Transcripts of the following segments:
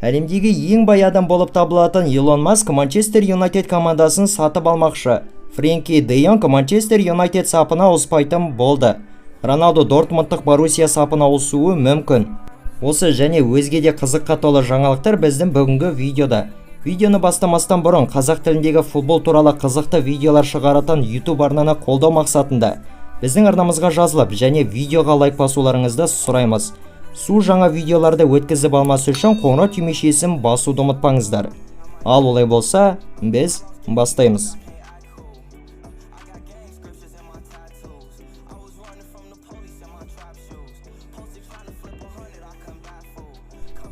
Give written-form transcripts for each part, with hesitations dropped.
Әлемдегі ең бай адам болып табылатын Илон Маск Манчестер Юнайтед командасын сатып алмақшы. Френки де Йонг Манчестер Юнайтед сапына ауыспайтын болды. Роналду Дортмундтық Боруссия сапына ауысуы мүмкін. Осы және өзге де қызыққа толы жаңалықтар біздің бүгінгі видеода. Видеоны бастамастан бұрын қазақ тіліндегі футбол туралы қызықты видеолар шығаратын YouTube арнаны қолдау мақсатында біздің арнамызға жазылып және видеоға лайк басуларыңызды сұраймыз. Су жаңа видеоларды өткізіп алмасы үшін қоңырау түймешесін басуды ұмытпаңыздар. Ал олай болса, біз бастаймыз.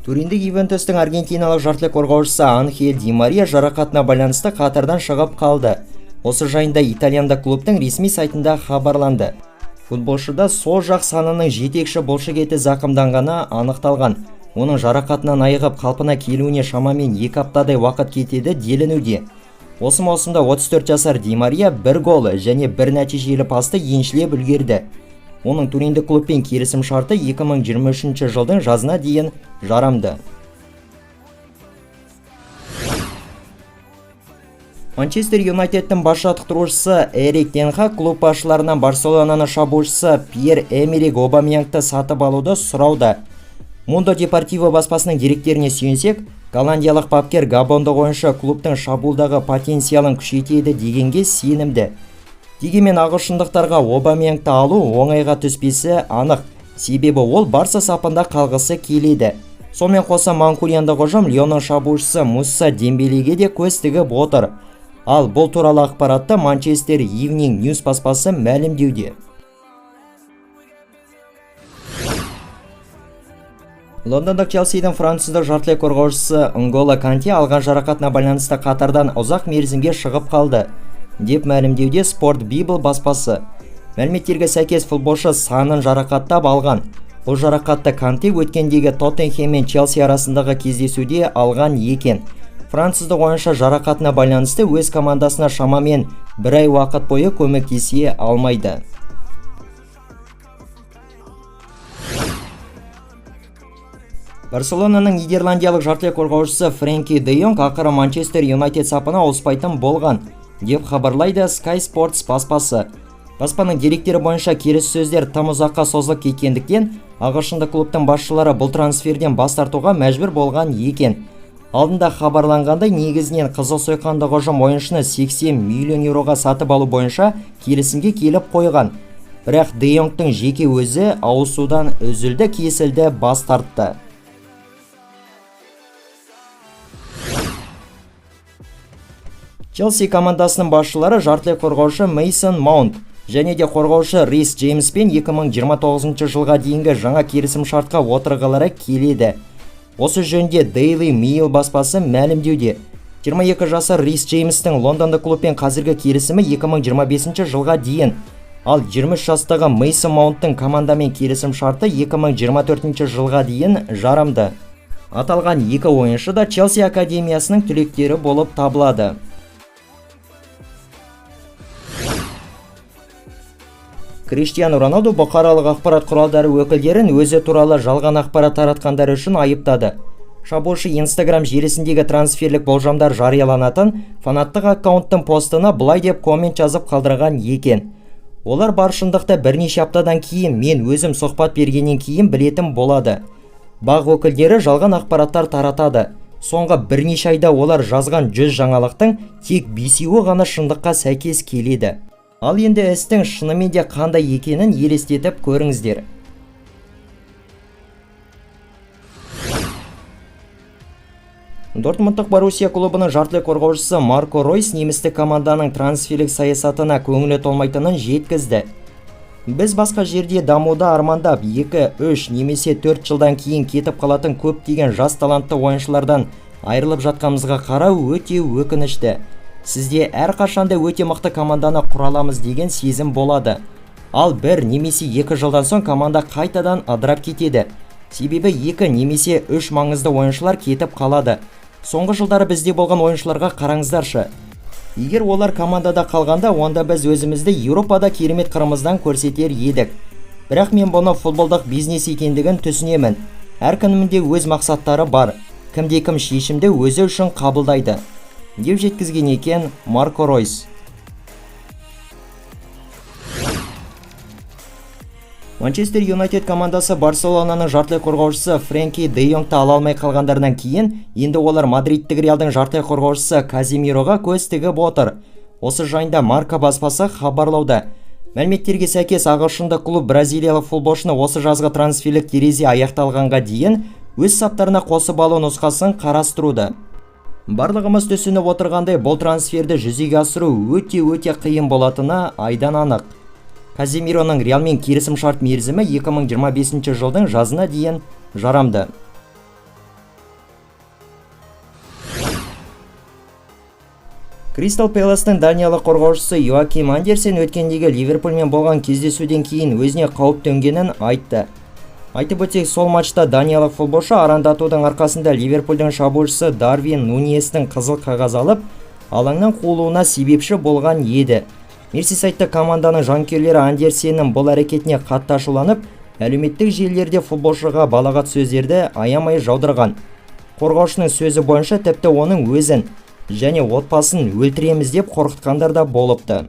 Туриндік Ювентустың аргентиналық жартылай қорғаушысы Анхель Ди Мария жарақатына байланысты қатардан шығып қалды. Осы жайында итальянда клубтың ресми сайтында хабарланды. Футболшыда сол жақ санының жетекші бұлшықеті зақымданғаны анықталған. Оның жарақатынан айығып қалпына келуіне шамамен 2 аптадай уақыт кетеді делінуде. Осы маусымда 34 жасар Ди Мария 1 гол және 1 нәтижелі пасты еншілеп үлгерді. Оның туриндік клубпен келісім шарты 2023 жылдың жазына дейін жарамды. Манчестер Юнайтедтің бас жаттықтырушысы Эрик Тен Хаг клуб басшыларынан Барселонаның шабуылшысы Пьер-Эмерик Обамеянгты сатып алуды сұрауда. Mundo Deportivo баспасының деректеріне сүйенсек, голландиялық бапкер габондық ойыншы клубтың шабуылдағы потенциалын күшейтеді дегенге сенімді. Дегенмен ағылшындықтарға Обамеянгты алу оңайға түспесі анық, себебі ол Барса сапында қалғысы келеді. Сонымен қоса манкуниандық ұжым Лионның шабуылшысы Муса Дембелеге де көз тігіп отыр. Ал бұл туралы ақпаратты Manchester Evening News баспасы мәлімдеуде. Лондондық Челсидің француздық жартылай қорғаушысы N'Golo Kanté алған жарақатына байланысты қатардан ұзақ мерзімге шығып қалды, деп мәлімдеуде Sport Bible баспасы. Мәліметтерге сәйкес футболшы санын жарақаттап алған. Бұл жарақатты Канте өткендегі Тоттенхем мен Челси арасындағы кездесуде алған екен. Француздық ойыншы жарақатына байланысты өз командасына шамамен 1 ай уақыт бойы көмектесе алмайды. Барселонаның нидерландиялық жартылай қорғаушысы Френки де Йонг ақыры Манчестер Юнайтед сапына ауыспайтын болған, деп хабарлайды Sky Sports баспасы. Баспаның деректері бойынша келіссөздер тым ұзаққа созылып кеткендіктен, ағылшындық клубтың басшылары бұл трансферден бас тартуға мәжбүр болған екен. Алдында хабарланғандай негізінен Қызыл Сойқандық ұжым ойыншыны 80 миллион еуроға сатып алу бойынша келісімге келіп қойған. Бірақ де Йонгтың жеке өзі ауысудан үзілді-кесілді бас тартты. Челси командасының басшылары жартылай қорғаушы Мейсон Маунт және де қорғаушы Рис Джеймспен 2029 жылға дейінгі жаңа келісім шартқа отырғылары келеді. Осы жөнде Daily Mail баспасы мәлімдеуде. 22 жасар Рис Джеймстің Лондондық клубпен қазіргі келісімі 2025 жылға дейін. Ал 23 жастағы Мейсон Маунттың командамен келісім шарты 2024 жылға дейін жарамды. Аталған екі ойыншы да Челси академиясының түлектері болып табылады. Криштиану Роналду бұқаралық ақпарат құралдары өкілдерін өзі туралы жалған ақпарат таратқандары үшін айыптады. Шабуылшы Instagram желісіндегі трансферлік болжамдар жарияланатын фанаттық аккаунттың постына былай деп коммент жазып қалдырған екен. Олар бар шындықты бірнеше аптадан кейін мен өзім сұхбат бергеннен кейін білетін болады. Бақ өкілдері жалған ақпараттар таратады. Соңғы бірнеше айда олар жазған 100 жаңалықтың тек 5-еуі ғана шындыққа сәйкес келеді. Ал енді істің шынымен де қандай екенін елестетіп көріңіздер. Дортмундтық Боруссия клубының жартылай қорғаушысы Марко Ройс немістік команданың трансферлік саясатына көңілі толмайтынын жеткізді. Біз басқа жерде дамуда армандап 2-3 немесе 4 жылдан кейін кетіп қалатын көптеген жас талантты ойыншылардан айырылып жатқанымызға қарау өте өкінішті. Сізде әрқашанда өте мықты команданы құраламыз деген сезім болады. Ал 1 немесе 2 жылдан соң команда қайтадан ыдырап кетеді. Себебі 2 немесе 3 маңызды ойыншылар кетіп қалады. Соңғы жылдары бізде болған ойыншыларға қараңыздаршы. Егер олар командада қалғанда, онда біз өзімізді Еуропада керемет қырымыздан көрсетер едік. Бірақ мен бұны футболдық бизнес екендігін түсінемін. Әркімнің өз мақсаттары бар. кімде-кім шешімді өзі үшін қабылдайды, деп жеткізген екен Марко Ройс. Манчестер Юнайтед командасы Барселонаның жартылай қорғаушысы Фрэнки де Йонгты ала алмай қалғандарынан кейін, енді олар Мадридтік Реалдың жартылай қорғаушысы Каземироға көз тігіп отыр. Осы жайында Марка баспасы хабарлауда. Мәліметтерге сәйкес, ағылшындық клуб бразилиялық футболшыны осы жазғы трансферлік терезе аяқталғанға дейін өз саптарына қосып алу нұсқасын қарастыруда. Барлығымыз түсініп отырғандай, бұл трансферді жүзеге асыру өте қиын болатыны айдан анық. Каземироның Реалмен келісім шарт мерзімі 2025 жылдың жазына дейін жарамды. Кристал Пэластың даниялық қорғаушысы Йоаким Андерсен өткендегі Ливерпульмен болған кездесуден кейін өзіне қауіп төнгенін айтты. Айтып өтсек, сол матчта даниялық футболшы арандатудың арқасында Ливерпульдің шабуылшысы Дарвин Нуньестің қызыл қағаз алып, алаңнан қуылуына себепші болған еді. Мерсисайдта команданың жанкүйерлері Андерсеннің бұл әрекетіне қатты ашуланып, әлеуметтік желілерде футболшыға балағат сөздерді аямай жаудырған. Қорғаушының сөзі бойынша тіпті оның өзін және отбасын өлтіреміз деп қорқытқандар да болыпты.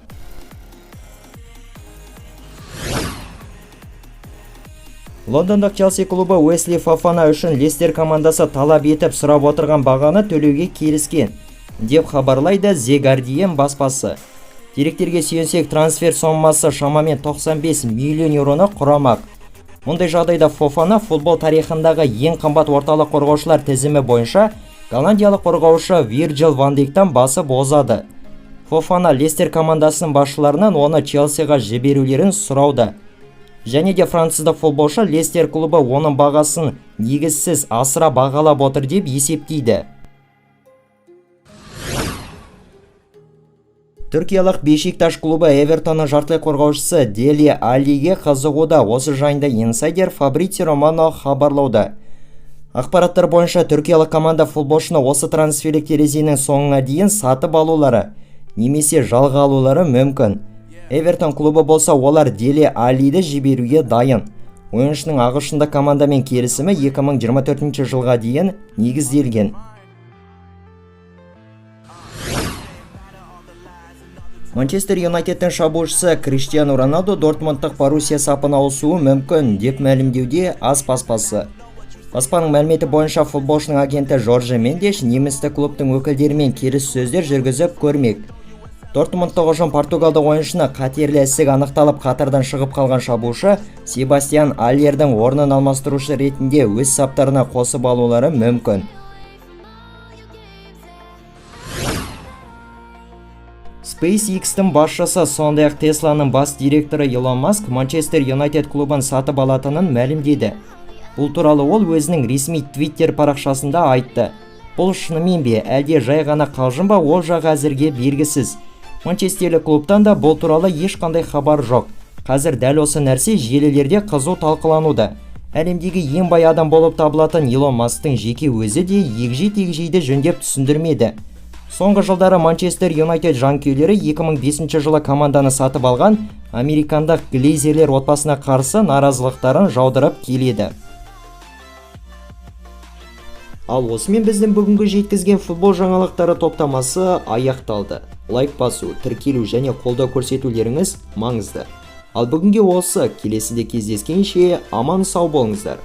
Лондондық Челси клубы Уэсли Фофана үшін Лестер командасы талап етіп сұрап отырған бағаны төлеуге келіскен, деп хабарлайды The Guardian баспасы. Деректерге сүйенсек, трансфер сомасы шамамен 95 миллион еуроны құрамақ. Мұндай жағдайда Фофана футбол тарихындағы ең қымбат орталық қорғаушылар тізімі бойынша голландиялық қорғаушы Вирджил ван Dijktан басып озады. Фофана Лестер командасының басшыларынан оны Челсиға жіберулерін сұрауда. Және де француздық футболшы Лестер клубы оның бағасын негізсіз асыра бағалап отыр деп есептейді. Түркиялық Бешикташ клубы Эвертонның жартылай қорғаушысы Дели Алиге қызығуда. Осы жайында инсайдер Фабрицио Романо хабарлауда. Ақпараттар бойынша түркиялық команда футболшыны осы трансферлік терезенің соңына дейін сатып алулары немесе жалға алулары мүмкін. Эвертон клубы болса, олар Дели Алиді жіберуге дайын. Ойыншының ағылшында командамен келісімі 2024 жылға дейін негізделген. Манчестер Юнайтедтің шабуылшысы Криштиану Роналду Дортмундтық Боруссия сапына ауысуы мүмкін деп мәлімдеуде AS баспасы. Баспаның мәліметі бойынша футболшының агенті Жорже Мендеш немістік клубтың өкілдерімен келіссөздер жүргізіп көрмек. Дортмундтық ұжым португалдық ойыншыны қатерлі ісік анықталып қатардан шығып қалған шабуылшы Себастьян Альердің орнын алмастырушы ретінде өз саптарына қосып алулары мүмкін. SpaceX-тің басшысы, сондай-ақ Тесланың бас директоры Илон Маск Манчестер Юнайтед клубын сатып алатынын мәлімдеді. Бұл туралы ол өзінің ресми Twitter парақшасында айтты. Бұл шынымен бе, әлде жай ғана қалжың ба, ол жағы әзірге белгісіз. Манчестерлік клубтан да бұл туралы ешқандай хабар жоқ. Қазір дәл осы нәрсе желілерде қызу талқылануда. Әлемдегі ең бай адам болып табылатын Илон Масктың жеке өзі де егжей-тегжейді жөндеп түсіндірмеді. Соңғы жылдары Манчестер Юнайтед жанкүйерлері 2005 жылы команданы сатып алған американдық глейзерлер отбасына қарсы наразылықтарын жаудырып келеді. Ал осымен біздің бүгінгі жеткізген футбол жаңалықтары топтамасы аяқталды. Лайк басу, тіркелу және қолдау көрсетулеріңіз маңызды. Ал бүгінге осы, келесіде кездескенше аман сау болыңыздар.